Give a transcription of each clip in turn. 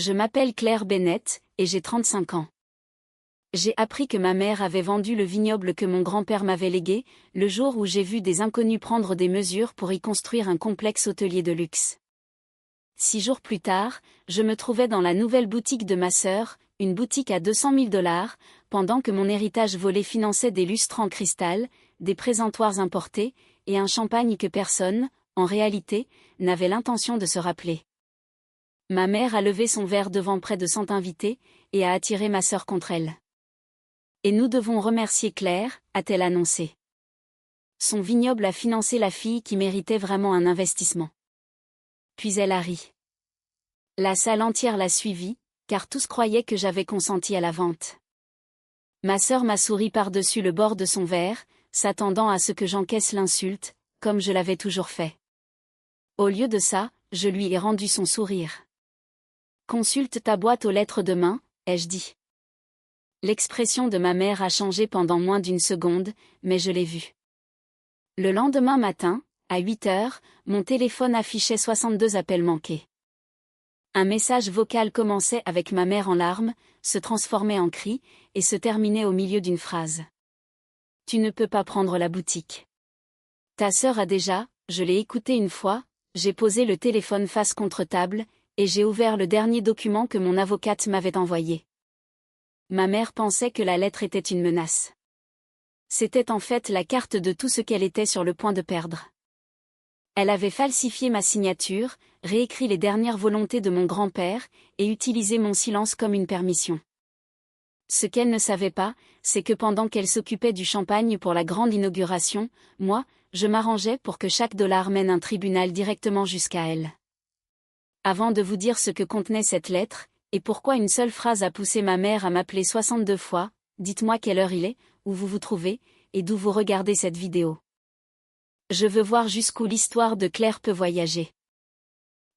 Je m'appelle Claire Bennett, et j'ai 35 ans. J'ai appris que ma mère avait vendu le vignoble que mon grand-père m'avait légué, le jour où j'ai vu des inconnus prendre des mesures pour y construire un complexe hôtelier de luxe. 6 jours plus tard, je me trouvais dans la nouvelle boutique de ma sœur, une boutique à 200 000 $, pendant que mon héritage volé finançait des lustres en cristal, des présentoirs importés, et un champagne que personne, en réalité, n'avait l'intention de se rappeler. Ma mère a levé son verre devant près de 100 invités, et a attiré ma sœur contre elle. Et nous devons remercier Claire, a-t-elle annoncé. Son vignoble a financé la fille qui méritait vraiment un investissement. Puis elle a ri. La salle entière l'a suivie, car tous croyaient que j'avais consenti à la vente. Ma sœur m'a souri par-dessus le bord de son verre, s'attendant à ce que j'encaisse l'insulte, comme je l'avais toujours fait. Au lieu de ça, je lui ai rendu son sourire. Consulte ta boîte aux lettres demain, ai-je dit. L'expression de ma mère a changé pendant moins d'une seconde, mais je l'ai vue. Le lendemain matin, à 8 heures, mon téléphone affichait 62 appels manqués. Un message vocal commençait avec ma mère en larmes, se transformait en cri, et se terminait au milieu d'une phrase. Tu ne peux pas prendre la boutique. Ta sœur a déjà, je l'ai écouté une fois, j'ai posé le téléphone face contre table, et j'ai ouvert le dernier document que mon avocate m'avait envoyé. Ma mère pensait que la lettre était une menace. C'était en fait la carte de tout ce qu'elle était sur le point de perdre. Elle avait falsifié ma signature, réécrit les dernières volontés de mon grand-père, et utilisé mon silence comme une permission. Ce qu'elle ne savait pas, c'est que pendant qu'elle s'occupait du champagne pour la grande inauguration, moi, je m'arrangeais pour que chaque dollar mène un tribunal directement jusqu'à elle. Avant de vous dire ce que contenait cette lettre, et pourquoi une seule phrase a poussé ma mère à m'appeler 62 fois, dites-moi quelle heure il est, où vous vous trouvez, et d'où vous regardez cette vidéo. Je veux voir jusqu'où l'histoire de Claire peut voyager.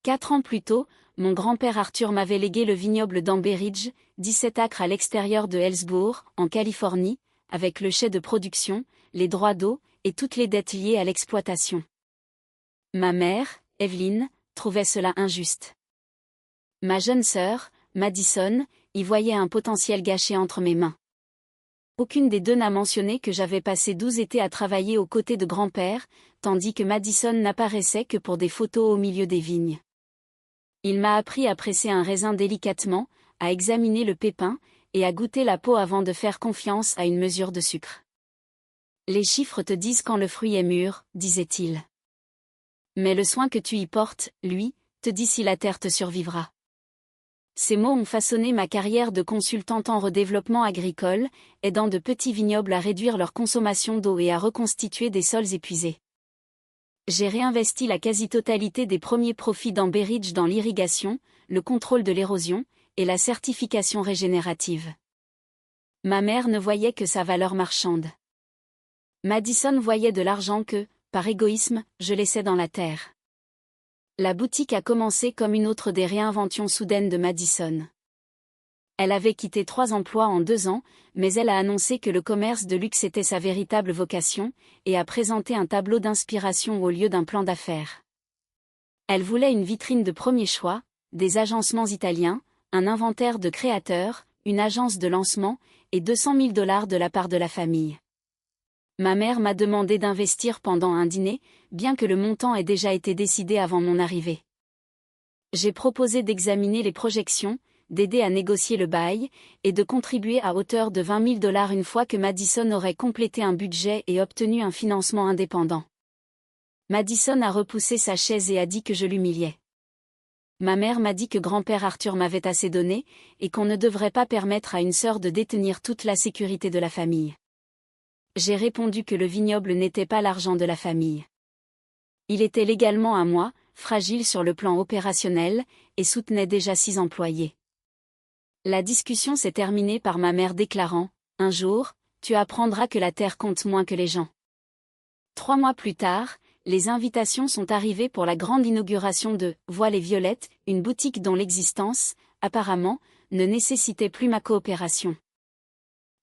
4 ans plus tôt, mon grand-père Arthur m'avait légué le vignoble d'Amber Ridge, 17 acres à l'extérieur de Hillsborough, en Californie, avec le chai de production, les droits d'eau, et toutes les dettes liées à l'exploitation. Ma mère, Evelyn, trouvait cela injuste. Ma jeune sœur, Madison, y voyait un potentiel gâché entre mes mains. Aucune des deux n'a mentionné que j'avais passé 12 étés à travailler aux côtés de grand-père, tandis que Madison n'apparaissait que pour des photos au milieu des vignes. Il m'a appris à presser un raisin délicatement, à examiner le pépin, et à goûter la peau avant de faire confiance à une mesure de sucre. Les chiffres te disent quand le fruit est mûr, disait-il. Mais le soin que tu y portes, lui, te dit si la terre te survivra. Ces mots ont façonné ma carrière de consultante en redéveloppement agricole, aidant de petits vignobles à réduire leur consommation d'eau et à reconstituer des sols épuisés. J'ai réinvesti la quasi-totalité des premiers profits d'Amber Ridge dans l'irrigation, le contrôle de l'érosion, et la certification régénérative. Ma mère ne voyait que sa valeur marchande. Madison voyait de l'argent que, par égoïsme, je laissais dans la terre. La boutique a commencé comme une autre des réinventions soudaines de Madison. Elle avait quitté 3 emplois en 2 ans, mais elle a annoncé que le commerce de luxe était sa véritable vocation, et a présenté un tableau d'inspiration au lieu d'un plan d'affaires. Elle voulait une vitrine de premier choix, des agencements italiens, un inventaire de créateurs, une agence de lancement, et 200 000 $ de la part de la famille. Ma mère m'a demandé d'investir pendant un dîner, bien que le montant ait déjà été décidé avant mon arrivée. J'ai proposé d'examiner les projections, d'aider à négocier le bail, et de contribuer à hauteur de 20 000 $ une fois que Madison aurait complété un budget et obtenu un financement indépendant. Madison a repoussé sa chaise et a dit que je l'humiliais. Ma mère m'a dit que grand-père Arthur m'avait assez donné, et qu'on ne devrait pas permettre à une sœur de détenir toute la sécurité de la famille. J'ai répondu que le vignoble n'était pas l'argent de la famille. Il était légalement à moi, fragile sur le plan opérationnel, et soutenait déjà 6 employés. La discussion s'est terminée par ma mère déclarant « Un jour, tu apprendras que la terre compte moins que les gens ». 3 mois plus tard, les invitations sont arrivées pour la grande inauguration de « Voiles et Violettes », une boutique dont l'existence, apparemment, ne nécessitait plus ma coopération.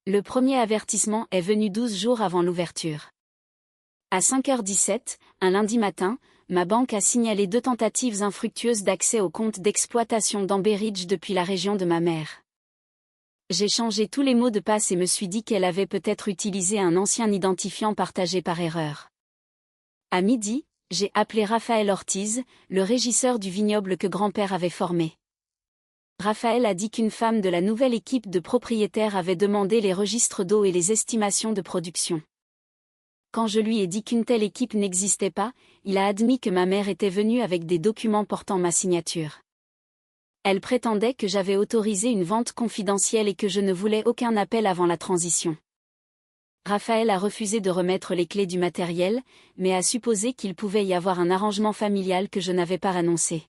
Le premier avertissement est venu 12 jours avant l'ouverture. À 5h17, un lundi matin, ma banque a signalé 2 tentatives infructueuses d'accès au compte d'exploitation d'Amber Ridge depuis la région de ma mère. J'ai changé tous les mots de passe et me suis dit qu'elle avait peut-être utilisé un ancien identifiant partagé par erreur. À midi, j'ai appelé Raphaël Ortiz, le régisseur du vignoble que grand-père avait formé. Raphaël a dit qu'une femme de la nouvelle équipe de propriétaires avait demandé les registres d'eau et les estimations de production. Quand je lui ai dit qu'une telle équipe n'existait pas, il a admis que ma mère était venue avec des documents portant ma signature. Elle prétendait que j'avais autorisé une vente confidentielle et que je ne voulais aucun appel avant la transition. Raphaël a refusé de remettre les clés du matériel, mais a supposé qu'il pouvait y avoir un arrangement familial que je n'avais pas annoncé.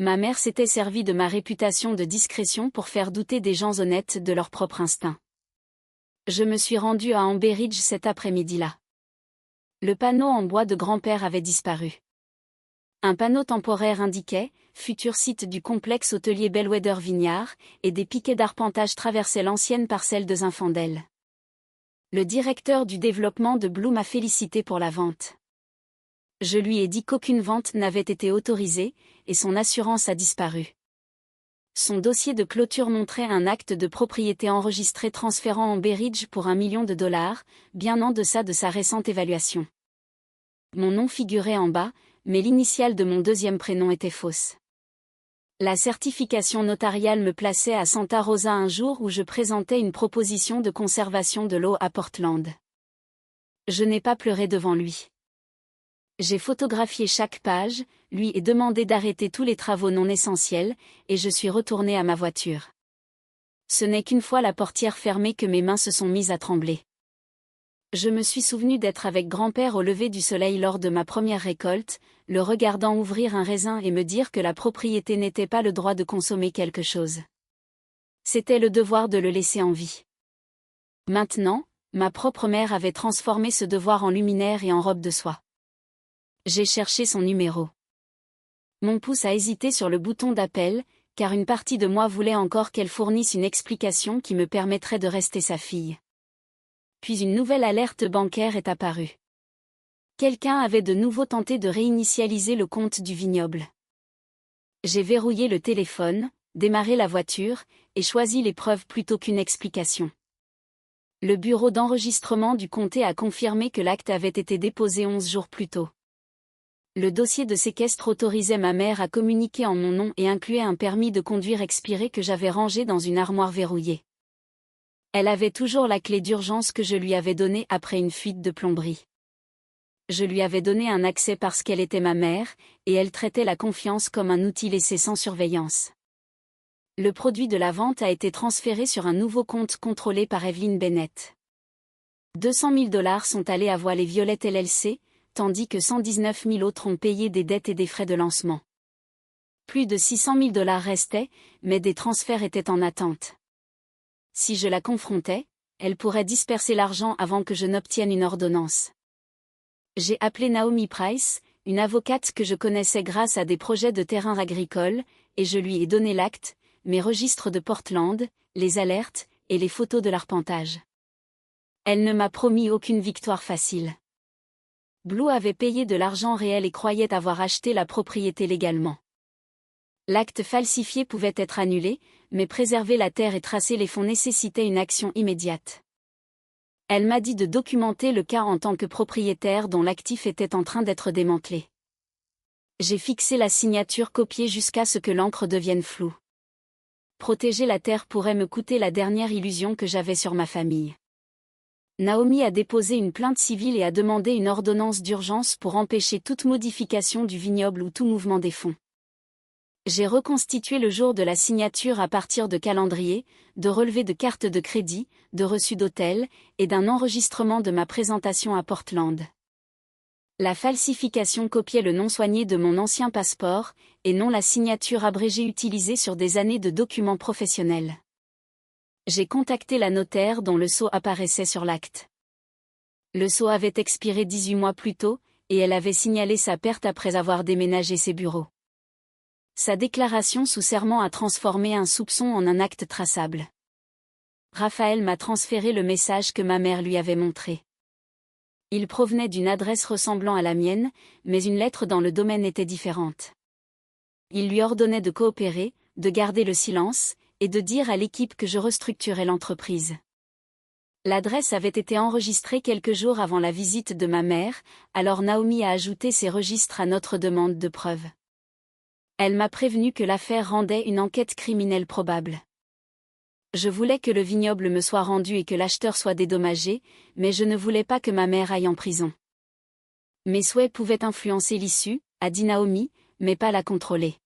Ma mère s'était servie de ma réputation de discrétion pour faire douter des gens honnêtes de leur propre instinct. Je me suis rendue à Amber Ridge cet après-midi-là. Le panneau en bois de grand-père avait disparu. Un panneau temporaire indiquait « Futur site du complexe hôtelier Bellwether Vineyard » et des piquets d'arpentage traversaient l'ancienne parcelle de Zinfandel. Le directeur du développement de Blue m'a félicité pour la vente. Je lui ai dit qu'aucune vente n'avait été autorisée, et son assurance a disparu. Son dossier de clôture montrait un acte de propriété enregistré transférant Amber Ridge pour $1 million, bien en deçà de sa récente évaluation. Mon nom figurait en bas, mais l'initiale de mon deuxième prénom était fausse. La certification notariale me plaçait à Santa Rosa un jour où je présentais une proposition de conservation de l'eau à Portland. Je n'ai pas pleuré devant lui. J'ai photographié chaque page, lui ai demandé d'arrêter tous les travaux non essentiels, et je suis retournée à ma voiture. Ce n'est qu'une fois la portière fermée que mes mains se sont mises à trembler. Je me suis souvenu d'être avec grand-père au lever du soleil lors de ma première récolte, le regardant ouvrir un raisin et me dire que la propriété n'était pas le droit de consommer quelque chose. C'était le devoir de le laisser en vie. Maintenant, ma propre mère avait transformé ce devoir en luminaire et en robe de soie. J'ai cherché son numéro. Mon pouce a hésité sur le bouton d'appel, car une partie de moi voulait encore qu'elle fournisse une explication qui me permettrait de rester sa fille. Puis une nouvelle alerte bancaire est apparue. Quelqu'un avait de nouveau tenté de réinitialiser le compte du vignoble. J'ai verrouillé le téléphone, démarré la voiture, et choisi les preuves plutôt qu'une explication. Le bureau d'enregistrement du comté a confirmé que l'acte avait été déposé 11 jours plus tôt. Le dossier de séquestre autorisait ma mère à communiquer en mon nom et incluait un permis de conduire expiré que j'avais rangé dans une armoire verrouillée. Elle avait toujours la clé d'urgence que je lui avais donnée après une fuite de plomberie. Je lui avais donné un accès parce qu'elle était ma mère, et elle traitait la confiance comme un outil laissé sans surveillance. Le produit de la vente a été transféré sur un nouveau compte contrôlé par Evelyn Bennett. $200 000 sont allés à Voile et Violette LLC, tandis que 119 000 autres ont payé des dettes et des frais de lancement. Plus de $600 000 restaient, mais des transferts étaient en attente. Si je la confrontais, elle pourrait disperser l'argent avant que je n'obtienne une ordonnance. J'ai appelé Naomi Price, une avocate que je connaissais grâce à des projets de terrains agricoles, et je lui ai donné l'acte, mes registres de Portland, les alertes, et les photos de l'arpentage. Elle ne m'a promis aucune victoire facile. Blue avait payé de l'argent réel et croyait avoir acheté la propriété légalement. L'acte falsifié pouvait être annulé, mais préserver la terre et tracer les fonds nécessitait une action immédiate. Elle m'a dit de documenter le cas en tant que propriétaire dont l'actif était en train d'être démantelé. J'ai fixé la signature copiée jusqu'à ce que l'encre devienne floue. Protéger la terre pourrait me coûter la dernière illusion que j'avais sur ma famille. Naomi a déposé une plainte civile et a demandé une ordonnance d'urgence pour empêcher toute modification du vignoble ou tout mouvement des fonds. J'ai reconstitué le jour de la signature à partir de calendriers, de relevés de cartes de crédit, de reçus d'hôtel, et d'un enregistrement de ma présentation à Portland. La falsification copiait le nom soigné de mon ancien passeport, et non la signature abrégée utilisée sur des années de documents professionnels. J'ai contacté la notaire dont le sceau apparaissait sur l'acte. Le sceau avait expiré 18 mois plus tôt, et elle avait signalé sa perte après avoir déménagé ses bureaux. Sa déclaration sous serment a transformé un soupçon en un acte traçable. Raphaël m'a transféré le message que ma mère lui avait montré. Il provenait d'une adresse ressemblant à la mienne, mais une lettre dans le domaine était différente. Il lui ordonnait de coopérer, de garder le silence, et de dire à l'équipe que je restructurais l'entreprise. L'adresse avait été enregistrée quelques jours avant la visite de ma mère, alors Naomi a ajouté ces registres à notre demande de preuves. Elle m'a prévenu que l'affaire rendait une enquête criminelle probable. Je voulais que le vignoble me soit rendu et que l'acheteur soit dédommagé, mais je ne voulais pas que ma mère aille en prison. Mes souhaits pouvaient influencer l'issue, a dit Naomi, mais pas la contrôler.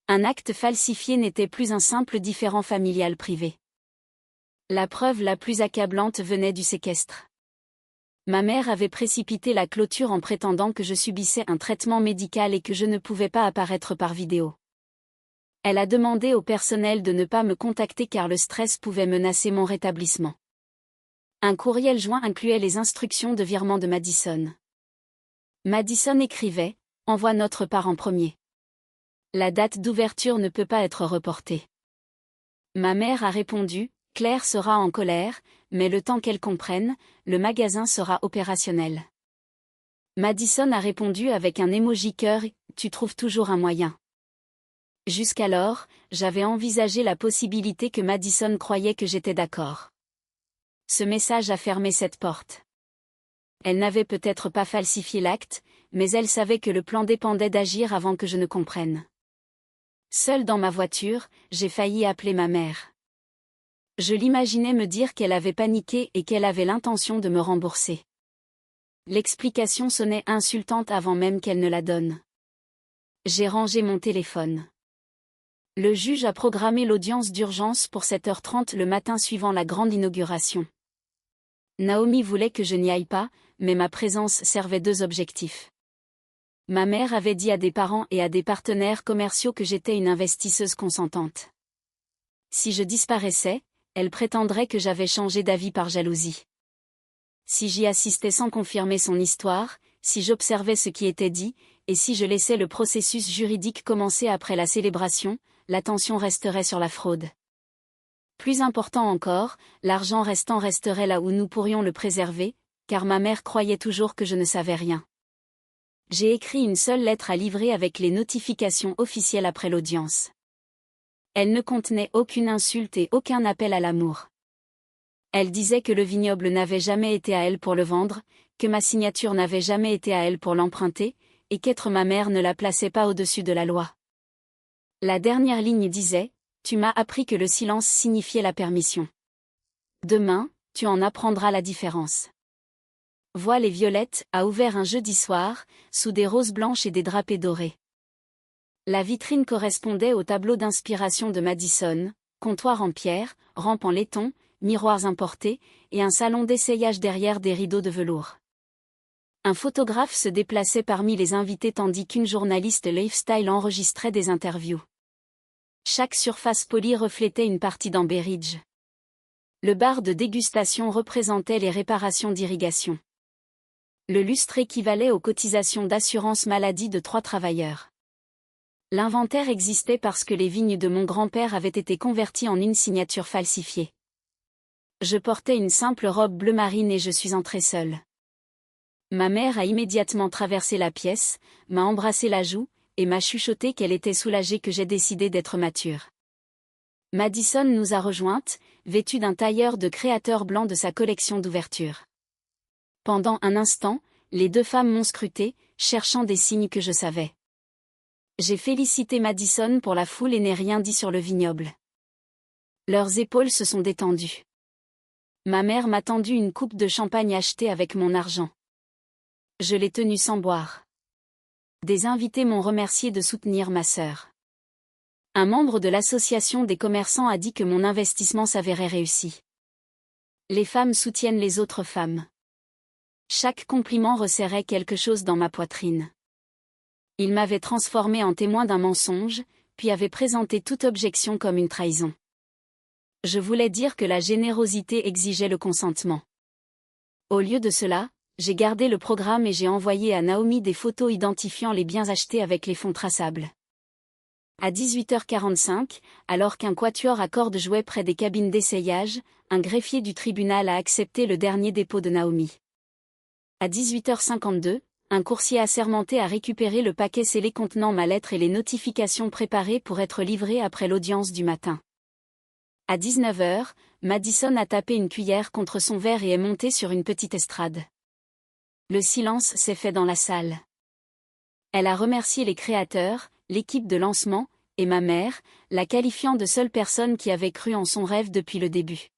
Un acte falsifié n'était plus un simple différend familial privé. La preuve la plus accablante venait du séquestre. Ma mère avait précipité la clôture en prétendant que je subissais un traitement médical et que je ne pouvais pas apparaître par vidéo. Elle a demandé au personnel de ne pas me contacter car le stress pouvait menacer mon rétablissement. Un courriel joint incluait les instructions de virement de Madison. Madison écrivait « Envoie notre part en premier. La date d'ouverture ne peut pas être reportée. » Ma mère a répondu « Claire sera en colère, mais le temps qu'elle comprenne, le magasin sera opérationnel. » Madison a répondu avec un emoji cœur « Tu trouves toujours un moyen. » Jusqu'alors, j'avais envisagé la possibilité que Madison croyait que j'étais d'accord. Ce message a fermé cette porte. Elle n'avait peut-être pas falsifié l'acte, mais elle savait que le plan dépendait d'agir avant que je ne comprenne. Seule dans ma voiture, j'ai failli appeler ma mère. Je l'imaginais me dire qu'elle avait paniqué et qu'elle avait l'intention de me rembourser. L'explication sonnait insultante avant même qu'elle ne la donne. J'ai rangé mon téléphone. Le juge a programmé l'audience d'urgence pour 7h30 le matin suivant la grande inauguration. Naomi voulait que je n'y aille pas, mais ma présence servait deux objectifs. Ma mère avait dit à des parents et à des partenaires commerciaux que j'étais une investisseuse consentante. Si je disparaissais, elle prétendrait que j'avais changé d'avis par jalousie. Si j'y assistais sans confirmer son histoire, si j'observais ce qui était dit, et si je laissais le processus juridique commencer après la célébration, l'attention resterait sur la fraude. Plus important encore, l'argent restant resterait là où nous pourrions le préserver, car ma mère croyait toujours que je ne savais rien. J'ai écrit une seule lettre à livrer avec les notifications officielles après l'audience. Elle ne contenait aucune insulte et aucun appel à l'amour. Elle disait que le vignoble n'avait jamais été à elle pour le vendre, que ma signature n'avait jamais été à elle pour l'emprunter, et qu'être ma mère ne la plaçait pas au-dessus de la loi. La dernière ligne disait « Tu m'as appris que le silence signifiait la permission. Demain, tu en apprendras la différence. » Voile et Violette a ouvert un jeudi soir, sous des roses blanches et des drapés dorés. La vitrine correspondait au tableau d'inspiration de Madison, comptoir en pierre, rampe en laiton, miroirs importés, et un salon d'essayage derrière des rideaux de velours. Un photographe se déplaçait parmi les invités tandis qu'une journaliste lifestyle enregistrait des interviews. Chaque surface polie reflétait une partie d'Amber Ridge. Le bar de dégustation représentait les réparations d'irrigation. Le lustre équivalait aux cotisations d'assurance maladie de 3 travailleurs. L'inventaire existait parce que les vignes de mon grand-père avaient été converties en une signature falsifiée. Je portais une simple robe bleu marine et je suis entrée seule. Ma mère a immédiatement traversé la pièce, m'a embrassé la joue, et m'a chuchoté qu'elle était soulagée que j'ai décidé d'être mature. Madison nous a rejointes, vêtue d'un tailleur de créateur blanc de sa collection d'ouverture. Pendant un instant, les deux femmes m'ont scruté, cherchant des signes que je savais. J'ai félicité Madison pour la foule et n'ai rien dit sur le vignoble. Leurs épaules se sont détendues. Ma mère m'a tendu une coupe de champagne achetée avec mon argent. Je l'ai tenue sans boire. Des invités m'ont remercié de soutenir ma sœur. Un membre de l'association des commerçants a dit que mon investissement s'avérait réussi. Les femmes soutiennent les autres femmes. Chaque compliment resserrait quelque chose dans ma poitrine. Il m'avait transformé en témoin d'un mensonge, puis avait présenté toute objection comme une trahison. Je voulais dire que la générosité exigeait le consentement. Au lieu de cela, j'ai gardé le programme et j'ai envoyé à Naomi des photos identifiant les biens achetés avec les fonds traçables. À 18h45, alors qu'un quatuor à cordes jouait près des cabines d'essayage, un greffier du tribunal a accepté le dernier dépôt de Naomi. À 18h52, un coursier assermenté a récupéré le paquet scellé contenant ma lettre et les notifications préparées pour être livrées après l'audience du matin. À 19h, Madison a tapé une cuillère contre son verre et est montée sur une petite estrade. Le silence s'est fait dans la salle. Elle a remercié les créateurs, l'équipe de lancement, et ma mère, la qualifiant de seule personne qui avait cru en son rêve depuis le début.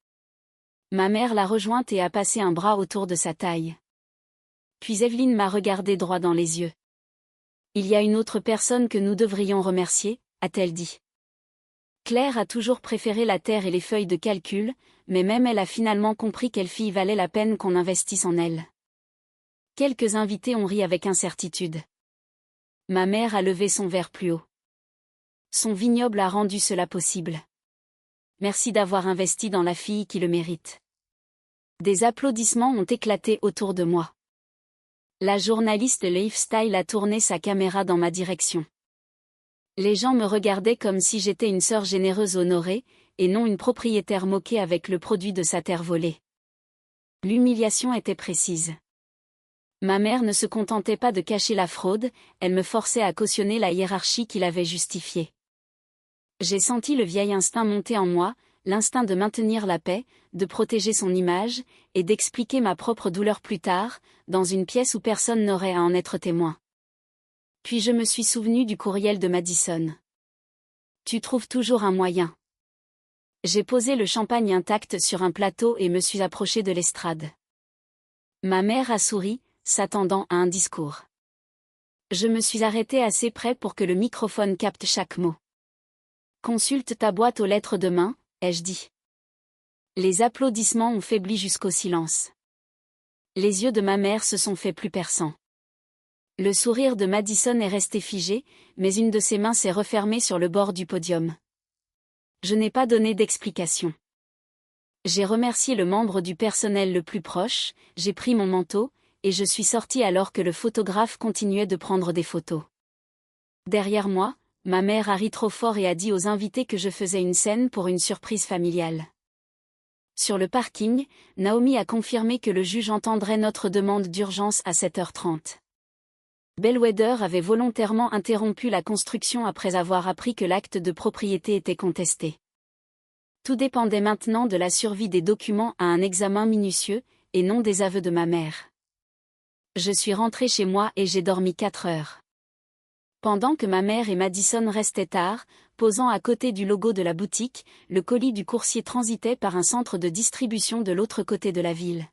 Ma mère l'a rejointe et a passé un bras autour de sa taille. Puis Evelyne m'a regardé droit dans les yeux. Il y a une autre personne que nous devrions remercier, a-t-elle dit. Claire a toujours préféré la terre et les feuilles de calcul, mais même elle a finalement compris quelle fille valait la peine qu'on investisse en elle. Quelques invités ont ri avec incertitude. Ma mère a levé son verre plus haut. Son vignoble a rendu cela possible. Merci d'avoir investi dans la fille qui le mérite. Des applaudissements ont éclaté autour de moi. La journaliste Lifestyle a tourné sa caméra dans ma direction. Les gens me regardaient comme si j'étais une sœur généreuse honorée, et non une propriétaire moquée avec le produit de sa terre volée. L'humiliation était précise. Ma mère ne se contentait pas de cacher la fraude, elle me forçait à cautionner la hiérarchie qui l'avait justifiée. J'ai senti le vieil instinct monter en moi, l'instinct de maintenir la paix, de protéger son image, et d'expliquer ma propre douleur plus tard, dans une pièce où personne n'aurait à en être témoin. Puis je me suis souvenu du courriel de Madison. Tu trouves toujours un moyen. J'ai posé le champagne intact sur un plateau et me suis approché de l'estrade. Ma mère a souri, s'attendant à un discours. Je me suis arrêté assez près pour que le microphone capte chaque mot. Consulte ta boîte aux lettres demain, ai-je dit. Les applaudissements ont faibli jusqu'au silence. Les yeux de ma mère se sont fait plus perçants. Le sourire de Madison est resté figé, mais une de ses mains s'est refermée sur le bord du podium. Je n'ai pas donné d'explication. J'ai remercié le membre du personnel le plus proche, j'ai pris mon manteau, et je suis sorti alors que le photographe continuait de prendre des photos. Derrière moi, ma mère a ri trop fort et a dit aux invités que je faisais une scène pour une surprise familiale. Sur le parking, Naomi a confirmé que le juge entendrait notre demande d'urgence à 7h30. Bellwether avait volontairement interrompu la construction après avoir appris que l'acte de propriété était contesté. Tout dépendait maintenant de la survie des documents à un examen minutieux, et non des aveux de ma mère. Je suis rentré chez moi et j'ai dormi 4 heures. Pendant que ma mère et Madison restaient tard, posant à côté du logo de la boutique, le colis du coursier transitait par un centre de distribution de l'autre côté de la ville.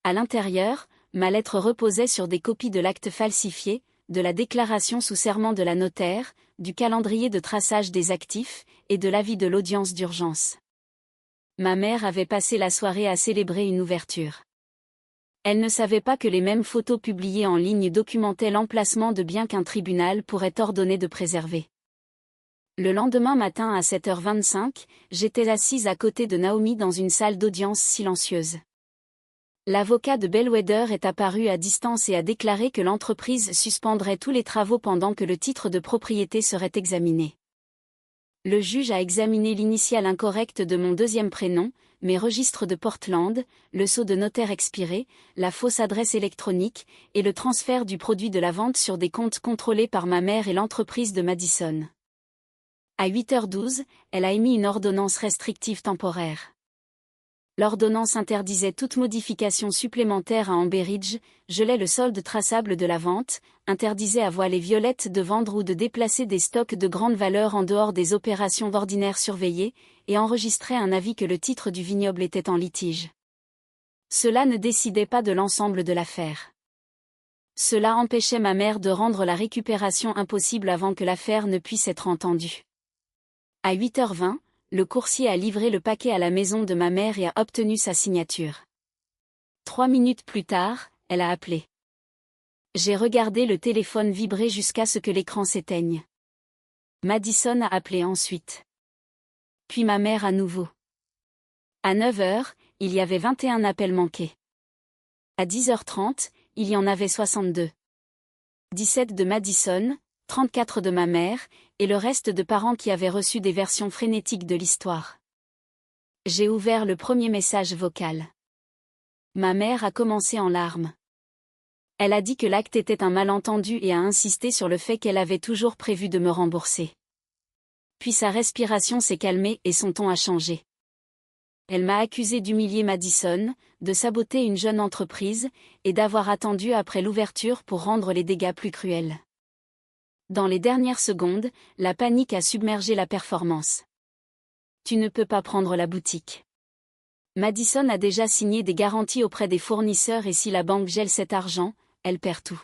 À l'intérieur, ma lettre reposait sur des copies de l'acte falsifié, de la déclaration sous serment de la notaire, du calendrier de traçage des actifs, et de l'avis de l'audience d'urgence. Ma mère avait passé la soirée à célébrer une ouverture. Elle ne savait pas que les mêmes photos publiées en ligne documentaient l'emplacement de biens qu'un tribunal pourrait ordonner de préserver. Le lendemain matin à 7h25, j'étais assise à côté de Naomi dans une salle d'audience silencieuse. L'avocat de Bellwether est apparu à distance et a déclaré que l'entreprise suspendrait tous les travaux pendant que le titre de propriété serait examiné. Le juge a examiné l'initiale incorrecte de mon deuxième prénom, mes registres de Portland, le sceau de notaire expiré, la fausse adresse électronique, et le transfert du produit de la vente sur des comptes contrôlés par ma mère et l'entreprise de Madison. À 8h12, elle a émis une ordonnance restrictive temporaire. L'ordonnance interdisait toute modification supplémentaire à Amber Ridge, gelait le solde traçable de la vente, interdisait à Voiles et Violettes de vendre ou de déplacer des stocks de grande valeur en dehors des opérations ordinaires surveillées, et enregistrait un avis que le titre du vignoble était en litige. Cela ne décidait pas de l'ensemble de l'affaire. Cela empêchait ma mère de rendre la récupération impossible avant que l'affaire ne puisse être entendue. À 8h20, le coursier a livré le paquet à la maison de ma mère et a obtenu sa signature. 3 minutes plus tard, elle a appelé. J'ai regardé le téléphone vibrer jusqu'à ce que l'écran s'éteigne. Madison a appelé ensuite. Puis ma mère à nouveau. À 9h, il y avait 21 appels manqués. À 10h30, il y en avait 62. 17 de Madison, 34 de ma mère, et le reste de parents qui avaient reçu des versions frénétiques de l'histoire. J'ai ouvert le premier message vocal. Ma mère a commencé en larmes. Elle a dit que l'acte était un malentendu et a insisté sur le fait qu'elle avait toujours prévu de me rembourser. Puis sa respiration s'est calmée et son ton a changé. Elle m'a accusé d'humilier Madison, de saboter une jeune entreprise, et d'avoir attendu après l'ouverture pour rendre les dégâts plus cruels. Dans les dernières secondes, la panique a submergé la performance. Tu ne peux pas prendre la boutique. Madison a déjà signé des garanties auprès des fournisseurs et si la banque gèle cet argent, elle perd tout.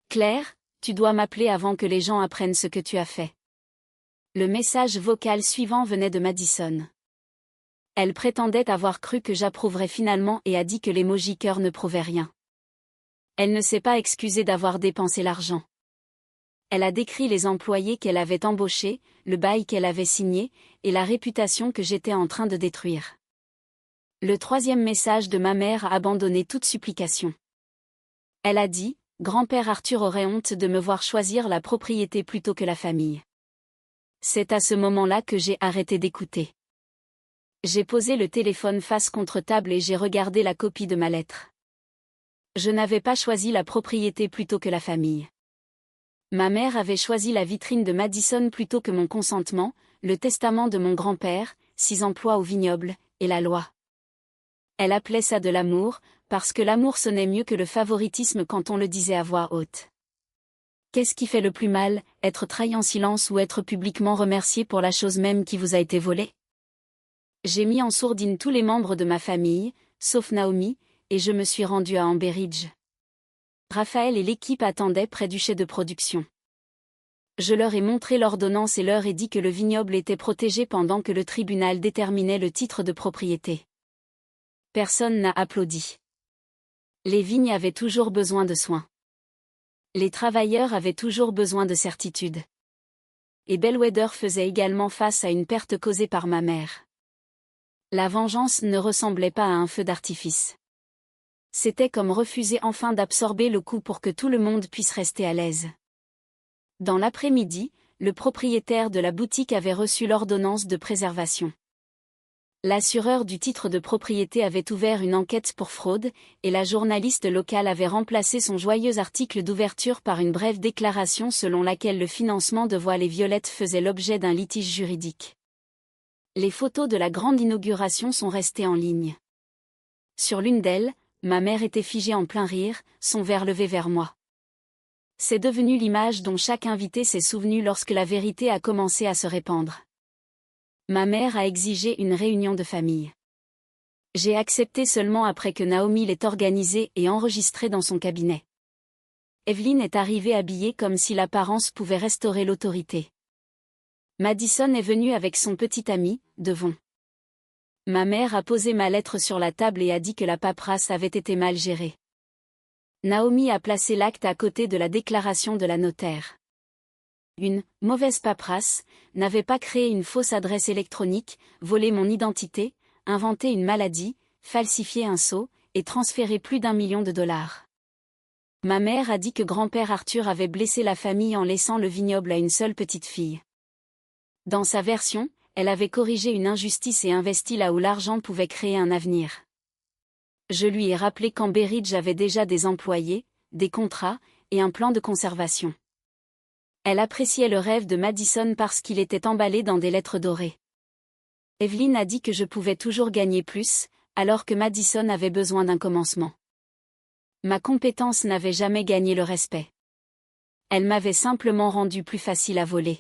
Claire, tu dois m'appeler avant que les gens apprennent ce que tu as fait. Le message vocal suivant venait de Madison. Elle prétendait avoir cru que j'approuverais finalement et a dit que l'emoji cœur ne prouvait rien. Elle ne s'est pas excusée d'avoir dépensé l'argent. Elle a décrit les employés qu'elle avait embauchés, le bail qu'elle avait signé, et la réputation que j'étais en train de détruire. Le troisième message de ma mère a abandonné toute supplication. Elle a dit, grand-père Arthur aurait honte de me voir choisir la propriété plutôt que la famille. C'est à ce moment-là que j'ai arrêté d'écouter. J'ai posé le téléphone face contre table et j'ai regardé la copie de ma lettre. Je n'avais pas choisi la propriété plutôt que la famille. Ma mère avait choisi la vitrine de Madison plutôt que mon consentement, le testament de mon grand-père, 6 emplois au vignoble, et la loi. Elle appelait ça de l'amour, parce que l'amour sonnait mieux que le favoritisme quand on le disait à voix haute. Qu'est-ce qui fait le plus mal, être trahi en silence ou être publiquement remercié pour la chose même qui vous a été volée? J'ai mis en sourdine tous les membres de ma famille, sauf Naomi, et je me suis rendue à Amber Ridge. Raphaël et l'équipe attendaient près du chai de production. Je leur ai montré l'ordonnance et leur ai dit que le vignoble était protégé pendant que le tribunal déterminait le titre de propriété. Personne n'a applaudi. Les vignes avaient toujours besoin de soins. Les travailleurs avaient toujours besoin de certitude. Et Bellwether faisait également face à une perte causée par ma mère. La vengeance ne ressemblait pas à un feu d'artifice. C'était comme refuser enfin d'absorber le coup pour que tout le monde puisse rester à l'aise. Dans l'après-midi, le propriétaire de la boutique avait reçu l'ordonnance de préservation. L'assureur du titre de propriété avait ouvert une enquête pour fraude, et la journaliste locale avait remplacé son joyeux article d'ouverture par une brève déclaration selon laquelle le financement de Voiles et Violettes faisait l'objet d'un litige juridique. Les photos de la grande inauguration sont restées en ligne. Sur l'une d'elles, ma mère était figée en plein rire, son verre levé vers moi. C'est devenu l'image dont chaque invité s'est souvenu lorsque la vérité a commencé à se répandre. Ma mère a exigé une réunion de famille. J'ai accepté seulement après que Naomi l'ait organisée et enregistrée dans son cabinet. Evelyn est arrivée habillée comme si l'apparence pouvait restaurer l'autorité. Madison est venue avec son petit ami, Devon. Ma mère a posé ma lettre sur la table et a dit que la paperasse avait été mal gérée. Naomi a placé l'acte à côté de la déclaration de la notaire. Une « mauvaise paperasse » n'avait pas créé une fausse adresse électronique, volé mon identité, inventé une maladie, falsifié un sceau, et transféré plus d'1 million de dollars. Ma mère a dit que grand-père Arthur avait blessé la famille en laissant le vignoble à une seule petite fille. Dans sa version, elle avait corrigé une injustice et investi là où l'argent pouvait créer un avenir. Je lui ai rappelé qu'Amber Ridge avait déjà des employés, des contrats, et un plan de conservation. Elle appréciait le rêve de Madison parce qu'il était emballé dans des lettres dorées. Evelyn a dit que je pouvais toujours gagner plus, alors que Madison avait besoin d'un commencement. Ma compétence n'avait jamais gagné le respect. Elle m'avait simplement rendu plus facile à voler.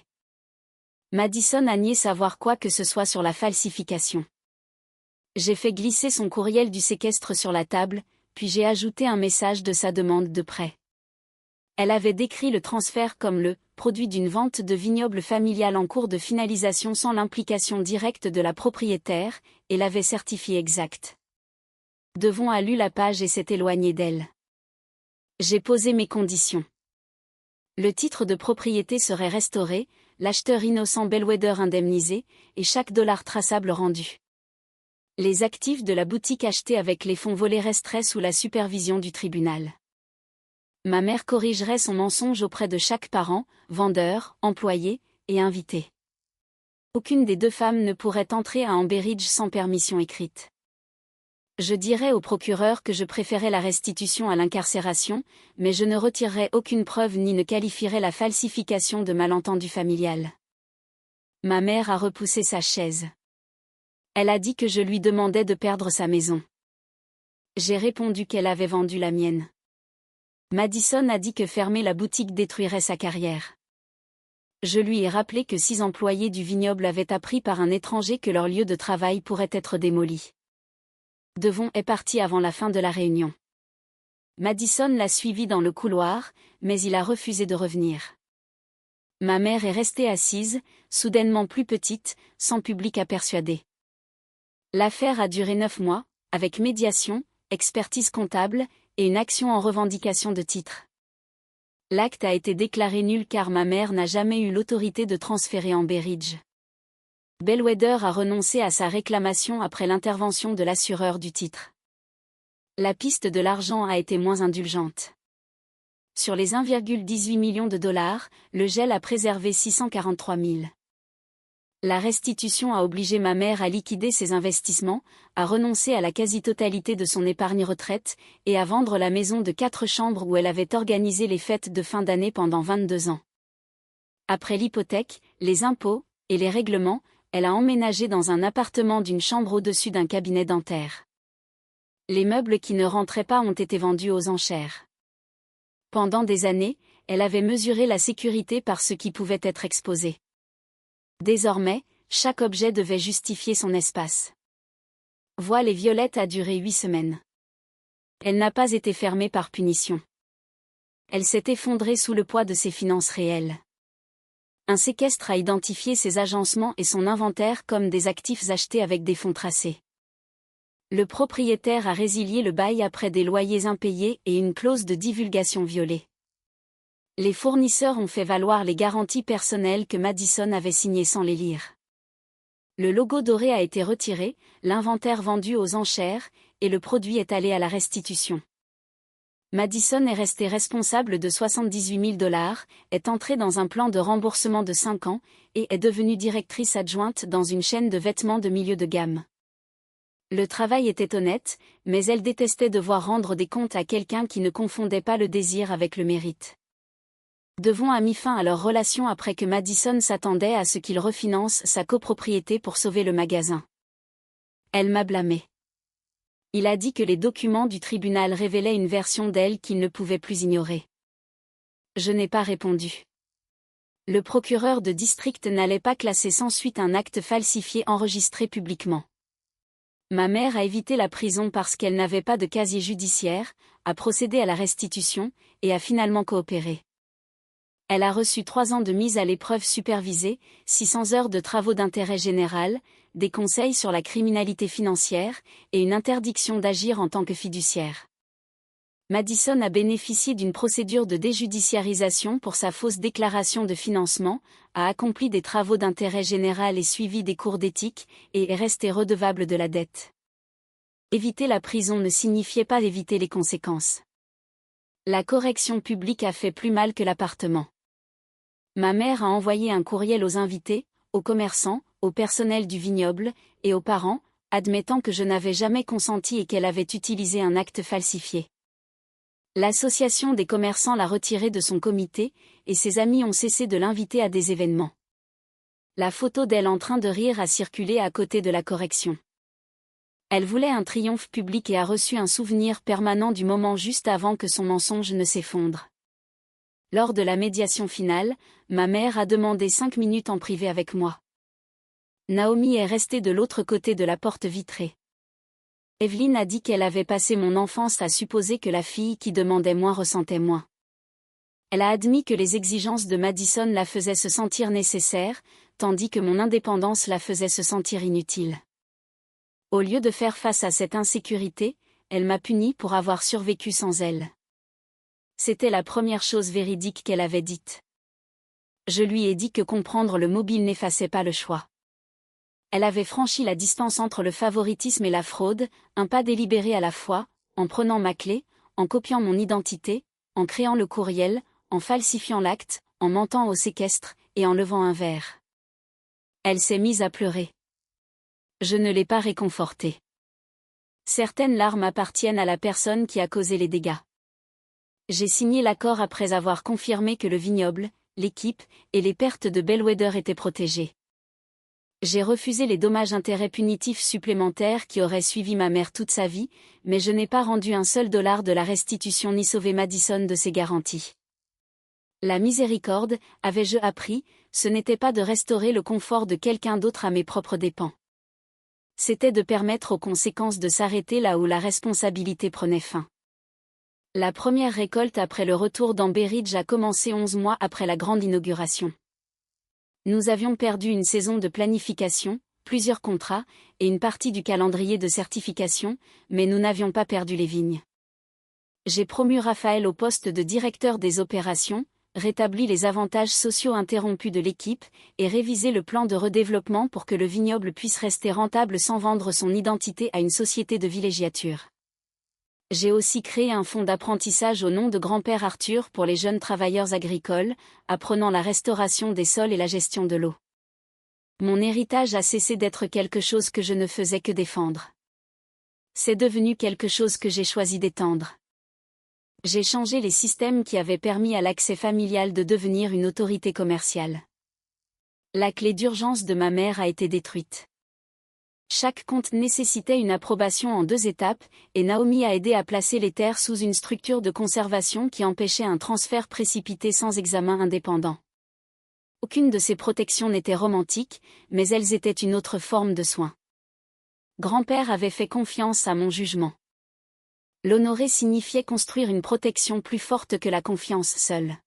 Madison a nié savoir quoi que ce soit sur la falsification. J'ai fait glisser son courriel du séquestre sur la table, puis j'ai ajouté un message de sa demande de prêt. Elle avait décrit le transfert comme le produit d'une vente de vignoble familial en cours de finalisation sans l'implication directe de la propriétaire, et l'avait certifié exact. Devon a lu la page et s'est éloigné d'elle. J'ai posé mes conditions. Le titre de propriété serait restauré, l'acheteur innocent Bellwether indemnisé, et chaque dollar traçable rendu. Les actifs de la boutique achetée avec les fonds volés resteraient sous la supervision du tribunal. Ma mère corrigerait son mensonge auprès de chaque parent, vendeur, employé, et invité. Aucune des deux femmes ne pourrait entrer à Amber Ridge sans permission écrite. Je dirais au procureur que je préférais la restitution à l'incarcération, mais je ne retirerai aucune preuve ni ne qualifierai la falsification de malentendu familial. Ma mère a repoussé sa chaise. Elle a dit que je lui demandais de perdre sa maison. J'ai répondu qu'elle avait vendu la mienne. Madison a dit que fermer la boutique détruirait sa carrière. Je lui ai rappelé que 6 employés du vignoble avaient appris par un étranger que leur lieu de travail pourrait être démoli. Devon est parti avant la fin de la réunion. Madison l'a suivi dans le couloir, mais il a refusé de revenir. Ma mère est restée assise, soudainement plus petite, sans public à persuader. L'affaire a duré 9 mois, avec médiation, expertise comptable, et une action en revendication de titres. L'acte a été déclaré nul car ma mère n'a jamais eu l'autorité de transférer en Berridge. Bellwether a renoncé à sa réclamation après l'intervention de l'assureur du titre. La piste de l'argent a été moins indulgente. Sur les 1,18 million de dollars, le gel a préservé 643 000. La restitution a obligé ma mère à liquider ses investissements, à renoncer à la quasi-totalité de son épargne retraite, et à vendre la maison de 4 chambres où elle avait organisé les fêtes de fin d'année pendant 22 ans. Après l'hypothèque, les impôts, et les règlements, elle a emménagé dans un appartement d'une chambre au-dessus d'un cabinet dentaire. Les meubles qui ne rentraient pas ont été vendus aux enchères. Pendant des années, elle avait mesuré la sécurité par ce qui pouvait être exposé. Désormais, chaque objet devait justifier son espace. Voile et Violette a duré 8 semaines. Elle n'a pas été fermée par punition. Elle s'est effondrée sous le poids de ses finances réelles. Un séquestre a identifié ses agencements et son inventaire comme des actifs achetés avec des fonds tracés. Le propriétaire a résilié le bail après des loyers impayés et une clause de divulgation violée. Les fournisseurs ont fait valoir les garanties personnelles que Madison avait signées sans les lire. Le logo doré a été retiré, l'inventaire vendu aux enchères, et le produit est allé à la restitution. Madison est restée responsable de 78 000 dollars, est entrée dans un plan de remboursement de 5 ans, et est devenue directrice adjointe dans une chaîne de vêtements de milieu de gamme. Le travail était honnête, mais elle détestait devoir rendre des comptes à quelqu'un qui ne confondait pas le désir avec le mérite. Devon a mis fin à leur relation après que Madison s'attendait à ce qu'il refinance sa copropriété pour sauver le magasin. Elle m'a blâmé. Il a dit que les documents du tribunal révélaient une version d'elle qu'il ne pouvait plus ignorer. Je n'ai pas répondu. Le procureur de district n'allait pas classer sans suite un acte falsifié enregistré publiquement. Ma mère a évité la prison parce qu'elle n'avait pas de casier judiciaire, a procédé à la restitution, et a finalement coopéré. Elle a reçu 3 ans de mise à l'épreuve supervisée, 600 heures de travaux d'intérêt général, des conseils sur la criminalité financière, et une interdiction d'agir en tant que fiduciaire. Madison a bénéficié d'une procédure de déjudiciarisation pour sa fausse déclaration de financement, a accompli des travaux d'intérêt général et suivi des cours d'éthique, et est restée redevable de la dette. Éviter la prison ne signifiait pas éviter les conséquences. La correction publique a fait plus mal que l'appartement. Ma mère a envoyé un courriel aux invités, aux commerçants, au personnel du vignoble, et aux parents, admettant que je n'avais jamais consenti et qu'elle avait utilisé un acte falsifié. L'association des commerçants l'a retirée de son comité, et ses amis ont cessé de l'inviter à des événements. La photo d'elle en train de rire a circulé à côté de la correction. Elle voulait un triomphe public et a reçu un souvenir permanent du moment juste avant que son mensonge ne s'effondre. Lors de la médiation finale, ma mère a demandé 5 minutes en privé avec moi. Naomi est restée de l'autre côté de la porte vitrée. Evelyn a dit qu'elle avait passé mon enfance à supposer que la fille qui demandait moins ressentait moins. Elle a admis que les exigences de Madison la faisaient se sentir nécessaire, tandis que mon indépendance la faisait se sentir inutile. Au lieu de faire face à cette insécurité, elle m'a puni pour avoir survécu sans elle. C'était la première chose véridique qu'elle avait dite. Je lui ai dit que comprendre le mobile n'effaçait pas le choix. Elle avait franchi la distance entre le favoritisme et la fraude, un pas délibéré à la fois, en prenant ma clé, en copiant mon identité, en créant le courriel, en falsifiant l'acte, en mentant au séquestre, et en levant un verre. Elle s'est mise à pleurer. Je ne l'ai pas réconfortée. Certaines larmes appartiennent à la personne qui a causé les dégâts. J'ai signé l'accord après avoir confirmé que le vignoble, l'équipe et les pertes de Bellwether étaient protégées. J'ai refusé les dommages-intérêts punitifs supplémentaires qui auraient suivi ma mère toute sa vie, mais je n'ai pas rendu un seul dollar de la restitution ni sauvé Madison de ses garanties. La miséricorde, avais-je appris, ce n'était pas de restaurer le confort de quelqu'un d'autre à mes propres dépens. C'était de permettre aux conséquences de s'arrêter là où la responsabilité prenait fin. La première récolte après le retour d'Amberridge a commencé 11 mois après la grande inauguration. Nous avions perdu une saison de planification, plusieurs contrats, et une partie du calendrier de certification, mais nous n'avions pas perdu les vignes. J'ai promu Raphaël au poste de directeur des opérations, rétabli les avantages sociaux interrompus de l'équipe, et révisé le plan de redéveloppement pour que le vignoble puisse rester rentable sans vendre son identité à une société de villégiature. J'ai aussi créé un fonds d'apprentissage au nom de grand-père Arthur pour les jeunes travailleurs agricoles, apprenant la restauration des sols et la gestion de l'eau. Mon héritage a cessé d'être quelque chose que je ne faisais que défendre. C'est devenu quelque chose que j'ai choisi d'étendre. J'ai changé les systèmes qui avaient permis à l'accès familial de devenir une autorité commerciale. La clé d'urgence de ma mère a été détruite. Chaque compte nécessitait une approbation en 2 étapes, et Naomi a aidé à placer les terres sous une structure de conservation qui empêchait un transfert précipité sans examen indépendant. Aucune de ces protections n'était romantique, mais elles étaient une autre forme de soin. Grand-père avait fait confiance à mon jugement. L'honorer signifiait construire une protection plus forte que la confiance seule.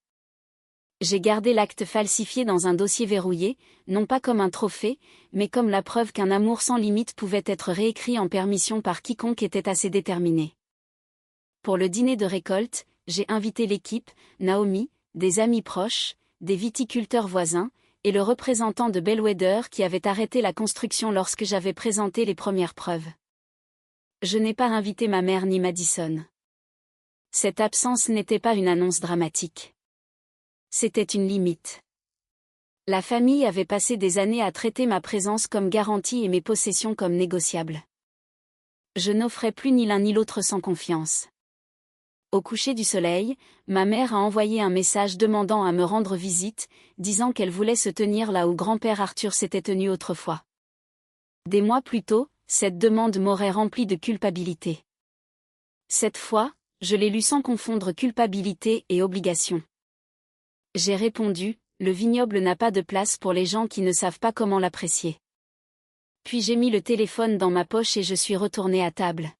J'ai gardé l'acte falsifié dans un dossier verrouillé, non pas comme un trophée, mais comme la preuve qu'un amour sans limite pouvait être réécrit en permission par quiconque était assez déterminé. Pour le dîner de récolte, j'ai invité l'équipe, Naomi, des amis proches, des viticulteurs voisins, et le représentant de Bellwether qui avait arrêté la construction lorsque j'avais présenté les premières preuves. Je n'ai pas invité ma mère ni Madison. Cette absence n'était pas une annonce dramatique. C'était une limite. La famille avait passé des années à traiter ma présence comme garantie et mes possessions comme négociables. Je n'offrais plus ni l'un ni l'autre sans confiance. Au coucher du soleil, ma mère a envoyé un message demandant à me rendre visite, disant qu'elle voulait se tenir là où grand-père Arthur s'était tenu autrefois. Des mois plus tôt, cette demande m'aurait rempli de culpabilité. Cette fois, je l'ai lue sans confondre culpabilité et obligation. J'ai répondu, le vignoble n'a pas de place pour les gens qui ne savent pas comment l'apprécier. Puis j'ai mis le téléphone dans ma poche et je suis retournée à table.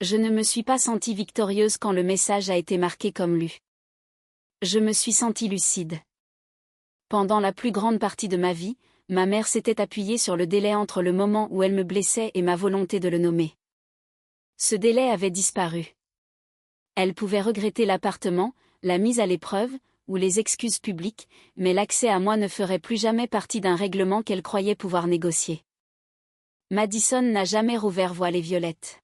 Je ne me suis pas sentie victorieuse quand le message a été marqué comme lu. Je me suis sentie lucide. Pendant la plus grande partie de ma vie, ma mère s'était appuyée sur le délai entre le moment où elle me blessait et ma volonté de le nommer. Ce délai avait disparu. Elle pouvait regretter l'appartement, la mise à l'épreuve, ou les excuses publiques, mais l'accès à moi ne ferait plus jamais partie d'un règlement qu'elle croyait pouvoir négocier. Madison n'a jamais rouvert voile et violette.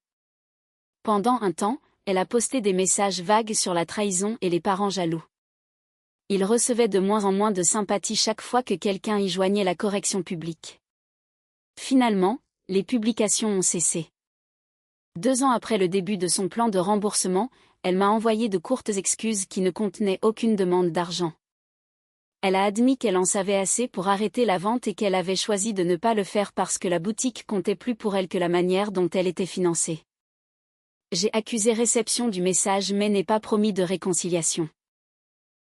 Pendant un temps, elle a posté des messages vagues sur la trahison et les parents jaloux. Il recevait de moins en moins de sympathie chaque fois que quelqu'un y joignait la correction publique. Finalement, les publications ont cessé. 2 ans après le début de son plan de remboursement, elle m'a envoyé de courtes excuses qui ne contenaient aucune demande d'argent. Elle a admis qu'elle en savait assez pour arrêter la vente et qu'elle avait choisi de ne pas le faire parce que la boutique comptait plus pour elle que la manière dont elle était financée. J'ai accusé réception du message mais n'ai pas promis de réconciliation.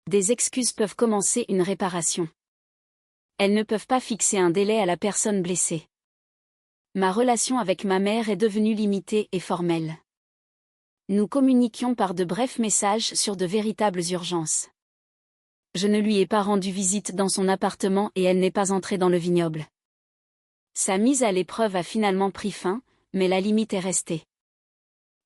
Des excuses peuvent commencer une réparation. Elles ne peuvent pas fixer un délai à la personne blessée. Ma relation avec ma mère est devenue limitée et formelle. Nous communiquions par de brefs messages sur de véritables urgences. Je ne lui ai pas rendu visite dans son appartement et elle n'est pas entrée dans le vignoble. Sa mise à l'épreuve a finalement pris fin, mais la limite est restée.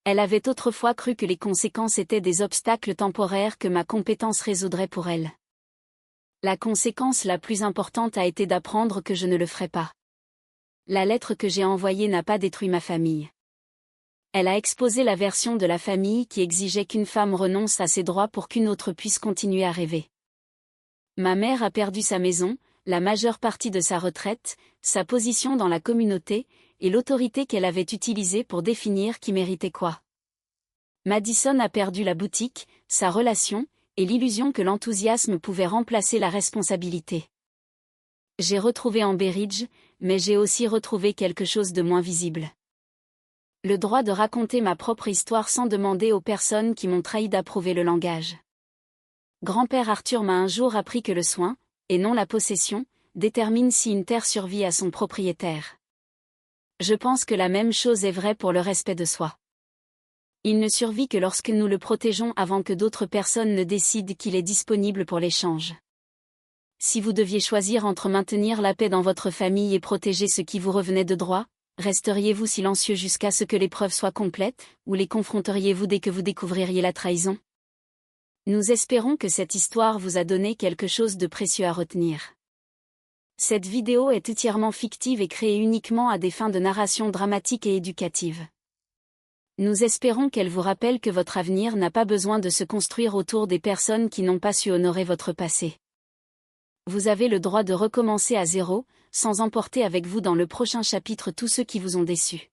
Elle avait autrefois cru que les conséquences étaient des obstacles temporaires que ma compétence résoudrait pour elle. La conséquence la plus importante a été d'apprendre que je ne le ferais pas. La lettre que j'ai envoyée n'a pas détruit ma famille. Elle a exposé la version de la famille qui exigeait qu'une femme renonce à ses droits pour qu'une autre puisse continuer à rêver. Ma mère a perdu sa maison, la majeure partie de sa retraite, sa position dans la communauté, et l'autorité qu'elle avait utilisée pour définir qui méritait quoi. Madison a perdu la boutique, sa relation, et l'illusion que l'enthousiasme pouvait remplacer la responsabilité. J'ai retrouvé Amber Ridge, mais j'ai aussi retrouvé quelque chose de moins visible. Le droit de raconter ma propre histoire sans demander aux personnes qui m'ont trahi d'approuver le langage. Grand-père Arthur m'a un jour appris que le soin, et non la possession, détermine si une terre survit à son propriétaire. Je pense que la même chose est vraie pour le respect de soi. Il ne survit que lorsque nous le protégeons avant que d'autres personnes ne décident qu'il est disponible pour l'échange. Si vous deviez choisir entre maintenir la paix dans votre famille et protéger ce qui vous revenait de droit, resteriez-vous silencieux jusqu'à ce que les preuves soient complètes, ou les confronteriez-vous dès que vous découvririez la trahison? Nous espérons que cette histoire vous a donné quelque chose de précieux à retenir. Cette vidéo est entièrement fictive et créée uniquement à des fins de narration dramatique et éducative. Nous espérons qu'elle vous rappelle que votre avenir n'a pas besoin de se construire autour des personnes qui n'ont pas su honorer votre passé. Vous avez le droit de recommencer à zéro, sans emporter avec vous dans le prochain chapitre tous ceux qui vous ont déçu.